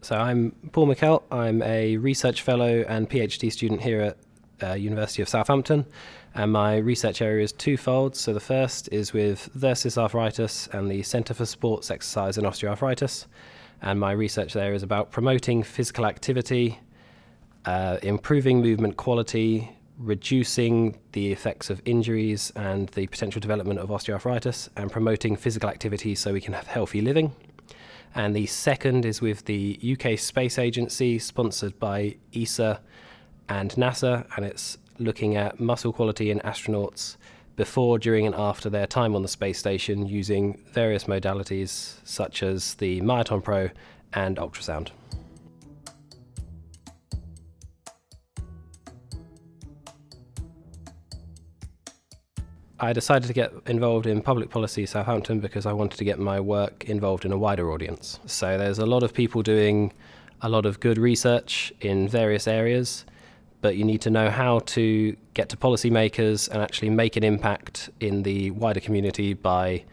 So I'm Paul Muckelt. I'm a research fellow and PhD student here at University of Southampton, and my research area is twofold. So the first is with osteoarthritis and the Centre for Sports, Exercise and Osteoarthritis, and my research there is about promoting physical activity, improving movement quality, reducing the effects of injuries and the potential development of osteoarthritis, and promoting physical activity so we can have healthy living. And the second is with the UK Space Agency, sponsored by ESA and NASA, and it's looking at muscle quality in astronauts before, during and after their time on the space station using various modalities such as the Myoton Pro and ultrasound. I decided to get involved in Public Policy Southampton because I wanted to get my work involved in a wider audience. So there's a lot of people doing a lot of good research in various areas, but you need to know how to get to policymakers and actually make an impact in the wider community by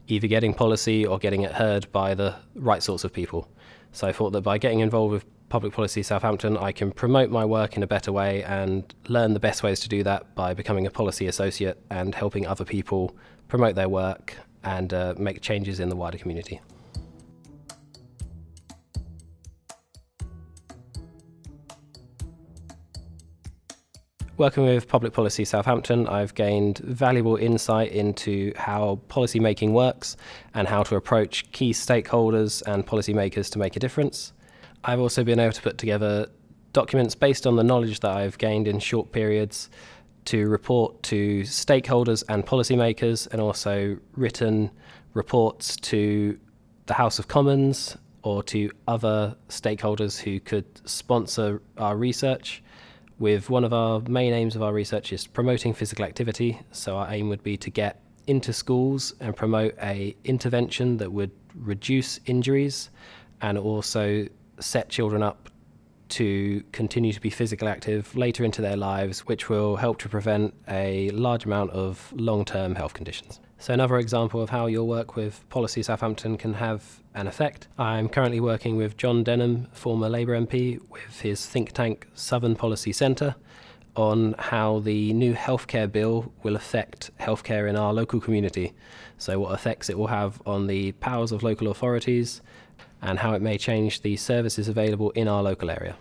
either getting policy or getting it heard by the right sorts of people. So I thought that by getting involved with Public Policy Southampton, I can promote my work in a better way and learn the best ways to do that by becoming a policy associate and helping other people promote their work and make changes in the wider community. Working with Public Policy Southampton, I've gained valuable insight into how policy making works and how to approach key stakeholders and policymakers to make a difference. I've also been able to put together documents based on the knowledge that I've gained in short periods to report to stakeholders and policymakers, and also written reports to the House of Commons or to other stakeholders who could sponsor our research. With one of our main aims of our research is promoting physical activity. So our aim would be to get into schools and promote a intervention that would reduce injuries and also set children up to continue to be physically active later into their lives, which will help to prevent a large amount of long-term health conditions. So another example of how your work with Policy Southampton can have an effect. I'm currently working with John Denham, former Labour MP, with his think tank Southern Policy Centre on how the new healthcare bill will affect healthcare in our local community. So what effects it will have on the powers of local authorities and how it may change the services available in our local area.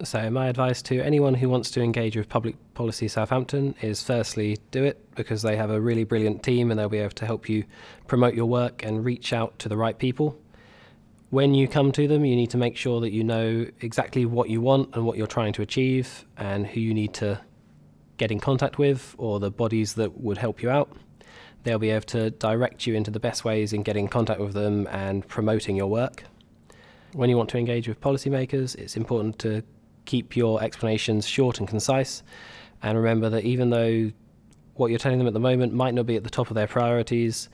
So my advice to anyone who wants to engage with Public Policy Southampton is, firstly, do it, because they have a really brilliant team and they'll be able to help you promote your work and reach out to the right people. When you come to them, you need to make sure that you know exactly what you want and what you're trying to achieve and who you need to get in contact with, or the bodies that would help you out. They'll be able to direct you into the best ways in getting in contact with them and promoting your work. When you want to engage with policymakers, it's important to keep your explanations short and concise, and remember that even though what you're telling them at the moment might not be at the top of their priorities,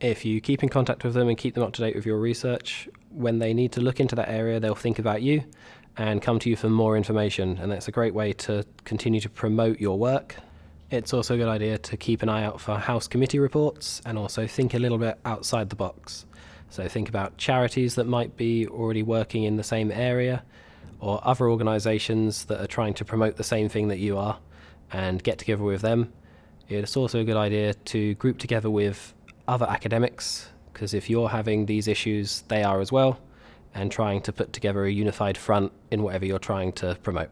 if you keep in contact with them and keep them up to date with your research, when they need to look into that area, they'll think about you and come to you for more information, and that's a great way to continue to promote your work. It's also a good idea to keep an eye out for House committee reports and also think a little bit outside the box. So think about charities that might be already working in the same area, or other organisations that are trying to promote the same thing that you are, and get together with them. It's also a good idea to group together with other academics, because if you're having these issues, they are as well, and trying to put together a unified front in whatever you're trying to promote.